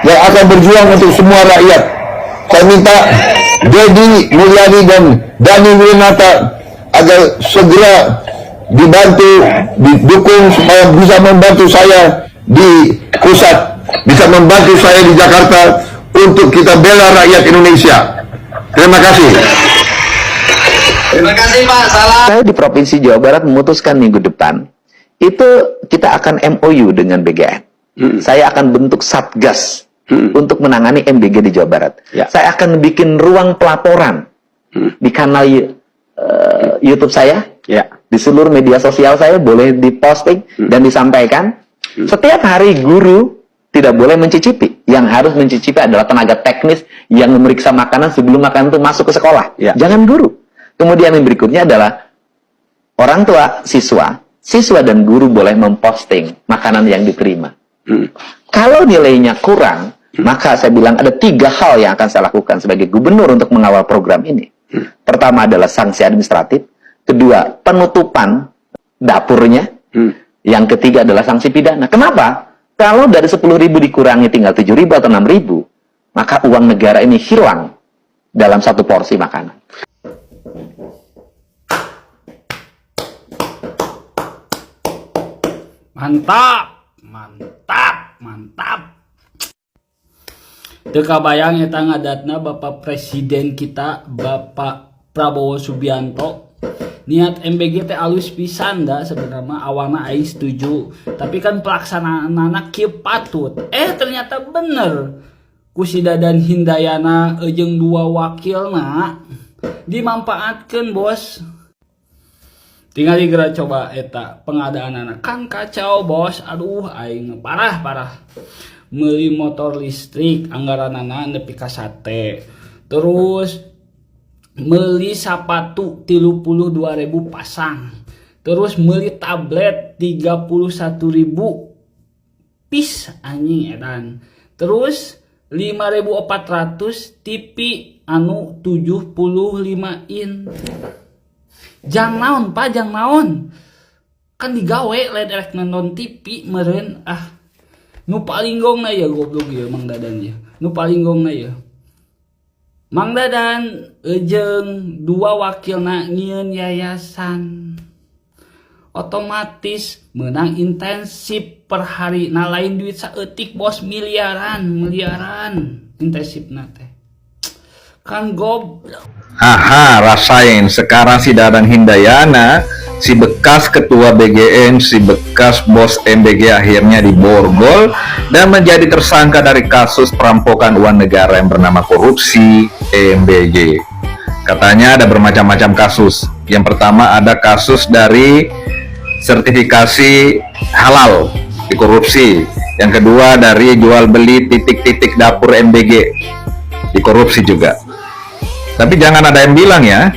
yang akan berjuang untuk semua rakyat. Saya minta Dedi Mulyani dan Dhani Wiranata agar segera dibantu, didukung supaya bisa membantu saya di pusat, bisa membantu saya di Jakarta untuk kita bela rakyat Indonesia. Terima kasih. Terima kasih Pak. Salam. Saya di Provinsi Jawa Barat memutuskan minggu depan, itu kita akan MOU dengan BGN. Saya akan bentuk Satgas untuk menangani MBG di Jawa Barat. Ya. Saya akan bikin ruang pelaporan di kanal YouTube saya, Ya. di seluruh media sosial saya, boleh diposting dan disampaikan. Setiap hari guru tidak boleh mencicipi. Yang harus mencicipi adalah tenaga teknis yang memeriksa makanan sebelum makanan itu masuk ke sekolah. Ya. Jangan guru. Kemudian yang berikutnya adalah orang tua, siswa dan guru boleh memposting makanan yang diterima. Kalau nilainya kurang, maka saya bilang ada 3 hal yang akan saya lakukan sebagai gubernur untuk mengawal program ini. Pertama adalah sanksi administratif. Kedua, penutupan dapurnya. Yang ketiga adalah sanksi pidana. Kenapa? Kalau dari 10.000 dikurangi tinggal 7.000 atau 6.000, maka uang negara ini hilang dalam satu porsi makanan. Mantap, mantap, mantap. Teu kabayang eta ngadatna Bapak Presiden kita, Bapak Prabowo Subianto. Niat MBG teh alus pisan da sebenarnya, awalnya aing setuju. Tapi kan pelaksanaanana kieu patut. Ternyata bener. Ku si Dadan Hindayana jeung 2 wakilna dimanfaatkeun, Bos. Tinggal digera coba eta pengadaan anak kan kacau, Bos. Aduh aing parah. Meuli motor listrik anggaranana nepi ka sate. Terus meuli sapatu 32.000 pasang. Terus meuli tablet 31.000 pis anjing edan. Terus 5.400 TV anu 75 in. Jang naon Pak, jang naon. Kan digawe lain elek nonton TV meureun. Nu paling gongna ya goblok ya Mang Dadan ya. Nu paling gongna ya. Mang Dadan jeung 2 wakilna nyieun yayasan. Otomatis menang intensif per hari. Nah lain duit saeutik, Bos, miliaran intensifna teh. Kan goblok. Aha, rasain sekarang si Dadan Hindayana, si bekas ketua BGN, si bekas bos MBG akhirnya diborgol dan menjadi tersangka dari kasus perampokan uang negara yang bernama korupsi MBG. Katanya ada bermacam-macam kasus. Yang pertama ada kasus dari sertifikasi halal dikorupsi. Yang kedua dari jual beli titik-titik dapur MBG dikorupsi juga. Tapi jangan ada yang bilang ya,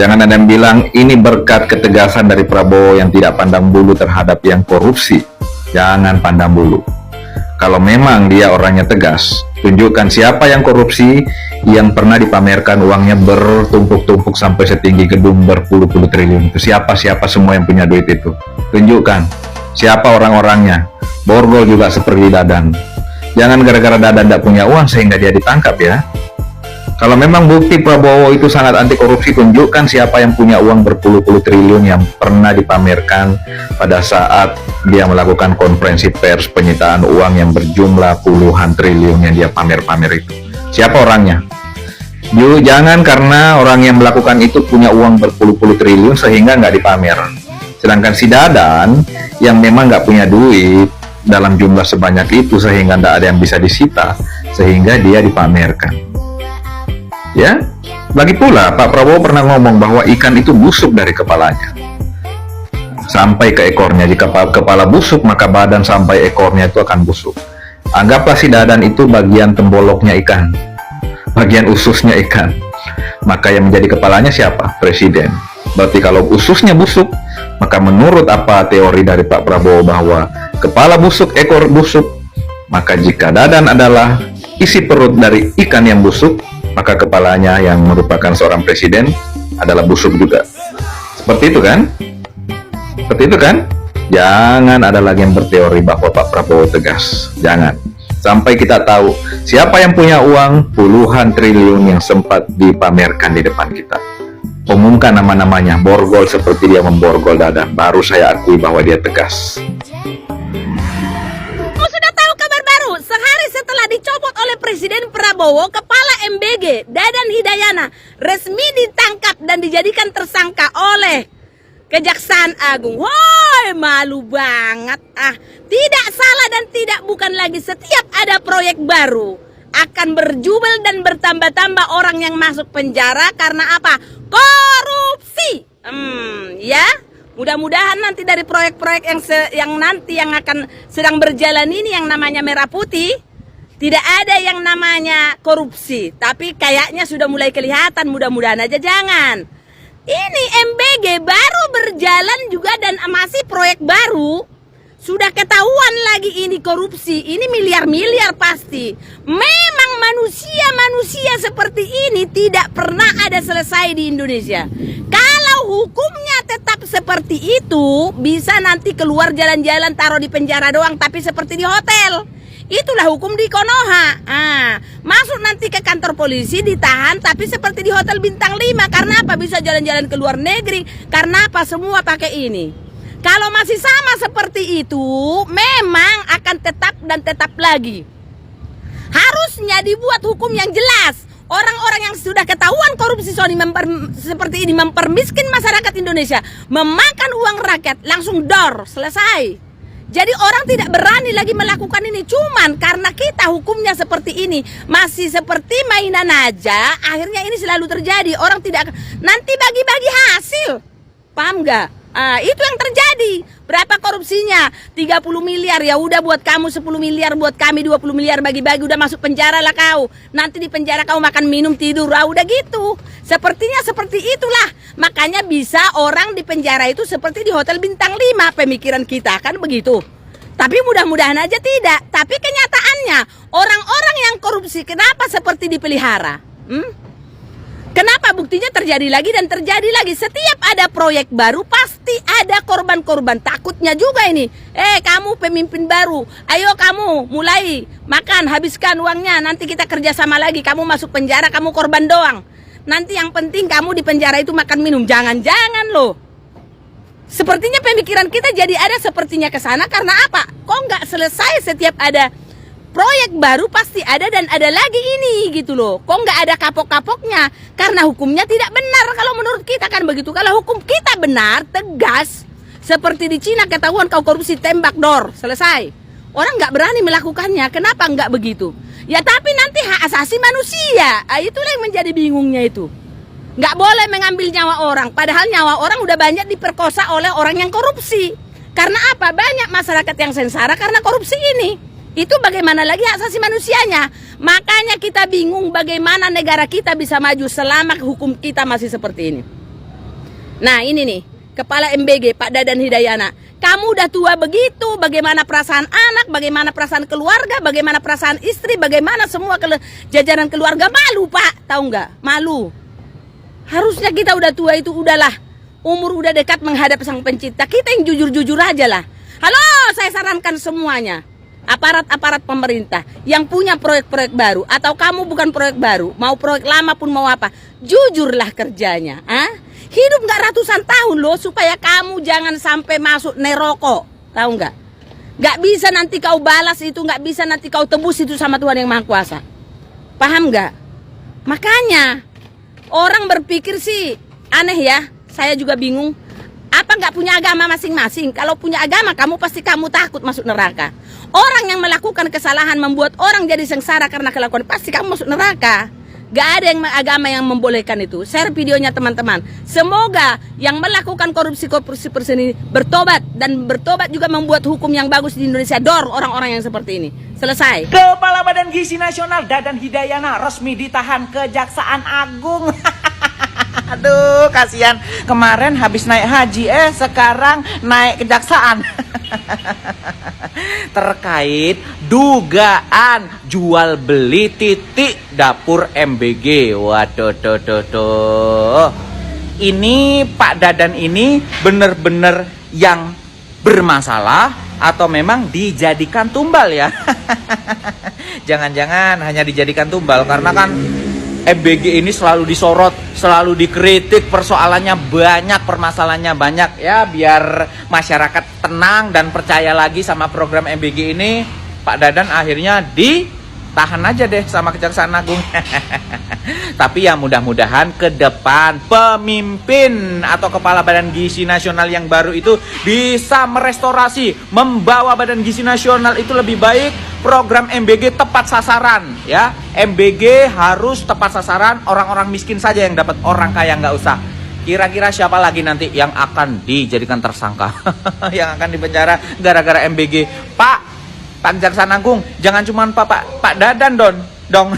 jangan ada yang bilang ini berkat ketegasan dari Prabowo yang tidak pandang bulu terhadap yang korupsi. Jangan pandang bulu. Kalau memang dia orangnya tegas, tunjukkan siapa yang korupsi, yang pernah dipamerkan uangnya bertumpuk-tumpuk sampai setinggi gedung berpuluh-puluh triliun. Itu siapa semua yang punya duit itu. Tunjukkan siapa orang-orangnya. Borgol juga seperti Dadan. Jangan gara-gara Dadan tidak punya uang sehingga dia ditangkap ya. Kalau memang bukti Prabowo itu sangat anti korupsi, tunjukkan siapa yang punya uang berpuluh-puluh triliun yang pernah dipamerkan pada saat dia melakukan konferensi pers penyitaan uang yang berjumlah puluhan triliun yang dia pamer-pamer itu. Siapa orangnya? Jangan karena orang yang melakukan itu punya uang berpuluh-puluh triliun sehingga nggak dipamer. Sedangkan si Dadan yang memang nggak punya duit dalam jumlah sebanyak itu sehingga nggak ada yang bisa disita, sehingga dia dipamerkan. Ya, lagi pula Pak Prabowo pernah ngomong bahwa ikan itu busuk dari kepalanya sampai ke ekornya. Jika kepala busuk, maka badan sampai ekornya itu akan busuk. Anggaplah si Dadan itu bagian temboloknya ikan, bagian ususnya ikan. Maka yang menjadi kepalanya siapa? Presiden. Berarti kalau ususnya busuk, maka menurut apa teori dari Pak Prabowo bahwa kepala busuk, ekor busuk, maka jika Dadan adalah isi perut dari ikan yang busuk, maka kepalanya yang merupakan seorang presiden adalah busuk juga. Seperti itu kan? Seperti itu kan? Jangan ada lagi yang berteori bahwa Pak Prabowo tegas. Jangan. Sampai kita tahu siapa yang punya uang puluhan triliun yang sempat dipamerkan di depan kita. Umumkan nama-namanya, borgol seperti dia memborgol Dadan. Baru saya akui bahwa dia tegas. Sudah tahu kabar baru? Sehari setelah dicopot oleh Presiden Prabowo, Kepala MBG Dadan Hidayana resmi ditangkap dan dijadikan tersangka oleh Kejaksaan Agung. Woi, malu banget. Tidak salah dan tidak bukan lagi, setiap ada proyek baru akan berjubel dan bertambah-tambah orang yang masuk penjara karena apa? Korupsi. Ya. Mudah-mudahan nanti dari proyek-proyek yang nanti yang akan sedang berjalan ini yang namanya Merah Putih tidak ada yang namanya korupsi, tapi kayaknya sudah mulai kelihatan. Mudah-mudahan aja jangan. Ini MBG baru berjalan juga dan masih proyek baru sudah ketahuan lagi ini korupsi. Ini miliar-miliar pasti. Memang manusia seperti ini tidak pernah ada selesai di Indonesia. Kalau hukumnya tetap seperti itu, bisa nanti keluar jalan-jalan taruh di penjara doang, tapi seperti di hotel. Itulah hukum di Konoha. Masuk nanti ke kantor polisi ditahan, tapi seperti di hotel bintang 5. Karena apa? Bisa jalan-jalan ke luar negeri. Karena apa? Semua pakai ini. Kalau masih sama seperti itu, memang akan tetap dan tetap lagi. Harusnya dibuat hukum yang jelas. Orang-orang yang sudah ketahuan korupsi seperti ini mempermiskin masyarakat Indonesia, memakan uang rakyat, langsung dor, selesai. Jadi orang tidak berani lagi melakukan ini. Cuman karena kita hukumnya seperti ini, masih seperti mainan aja, akhirnya ini selalu terjadi. Orang tidak nanti bagi-bagi hasil. Paham gak? Itu yang terjadi. Berapa korupsinya? 30 miliar. Ya udah buat kamu 10 miliar, buat kami 20 miliar, bagi-bagi, udah masuk penjara lah kau. Nanti di penjara kau makan, minum, tidur. Udah gitu. Sepertinya seperti itulah. Makanya bisa orang di penjara itu seperti di hotel bintang 5. Pemikiran kita kan begitu. Tapi mudah-mudahan aja tidak. Tapi kenyataannya orang-orang yang korupsi kenapa seperti dipelihara? Kenapa? Buktinya terjadi lagi dan terjadi lagi. Setiap ada proyek baru pasti ada korban-korban. Takutnya juga ini. Kamu pemimpin baru, ayo kamu mulai makan, habiskan uangnya. Nanti kita kerjasama lagi. Kamu masuk penjara, kamu korban doang. Nanti yang penting kamu di penjara itu makan minum. Jangan-jangan loh. Sepertinya pemikiran kita jadi ada sepertinya ke sana karena apa? Kok nggak selesai setiap ada proyek baru pasti ada dan ada lagi ini gitu loh. Kok nggak ada kapok-kapoknya? Karena hukumnya tidak benar kalau menurut kita kan begitu. Kalau hukum kita benar, tegas, seperti di Cina ketahuan kau korupsi, tembak, dor, selesai. Orang nggak berani melakukannya. Kenapa nggak begitu? Ya tapi nanti hak asasi manusia. Itulah yang menjadi bingungnya itu. Nggak boleh mengambil nyawa orang. Padahal nyawa orang udah banyak diperkosa oleh orang yang korupsi. Karena apa? Banyak masyarakat yang sengsara karena korupsi ini. Itu bagaimana lagi hak asasi manusianya. Makanya kita bingung bagaimana negara kita bisa maju selama hukum kita masih seperti ini. Nah ini nih, Kepala MBG Pak Dadan Hidayana. Kamu udah tua begitu, bagaimana perasaan anak, bagaimana perasaan keluarga, bagaimana perasaan istri, bagaimana semua jajaran keluarga. Malu Pak, tahu nggak? Malu. Harusnya kita udah tua itu udahlah. Umur udah dekat menghadap Sang Pencipta. Kita yang jujur-jujur aja lah. Halo, saya sarankan semuanya. Aparat-aparat pemerintah yang punya proyek-proyek baru atau kamu bukan proyek baru, mau proyek lama pun mau apa, jujurlah kerjanya. Hidup nggak ratusan tahun loh supaya kamu jangan sampai masuk neraka, tahu nggak? Nggak bisa nanti kau balas itu, nggak bisa nanti kau tebus itu sama Tuhan yang Maha Kuasa. Paham nggak? Makanya orang berpikir sih aneh ya, saya juga bingung. Apa nggak punya agama masing-masing? Kalau punya agama, kamu pasti kamu takut masuk neraka. Orang yang melakukan kesalahan membuat orang jadi sengsara karena kelakuan, pasti kamu masuk neraka. Gak ada yang agama yang membolehkan itu. Share videonya teman-teman. Semoga yang melakukan korupsi-korupsi ini bertobat. Dan bertobat juga membuat hukum yang bagus di Indonesia. Dor orang-orang yang seperti ini. Selesai. Kepala Badan Gizi Nasional Dadan Hidayana resmi ditahan Kejaksaan Agung. Aduh, kasihan. Kemarin habis naik haji, sekarang naik kejaksaan. Terkait dugaan jual beli titik dapur MBG. Waduh, ini Pak Dadan ini bener-bener yang bermasalah atau memang dijadikan tumbal ya? Jangan-jangan hanya dijadikan tumbal karena kan MBG ini selalu disorot, selalu dikritik, persoalannya banyak, permasalahannya banyak ya. Biar masyarakat tenang dan percaya lagi sama program MBG ini, Pak Dadan akhirnya ditahan aja deh sama Kejaksaan Agung. Tapi ya mudah-mudahan ke depan pemimpin atau kepala Badan Gizi Nasional yang baru itu bisa merestorasi, membawa Badan Gizi Nasional itu lebih baik. Program MBG tepat sasaran ya. MBG harus tepat sasaran, orang-orang miskin saja yang dapat, orang kaya nggak usah. Kira-kira siapa lagi nanti yang akan dijadikan tersangka? Yang akan dipenjara gara-gara MBG? Pak Kejaksaan Agung, jangan cuma Pak Dadan dong.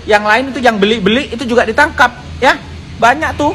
Yang lain itu yang beli-beli itu juga ditangkap ya. Banyak tuh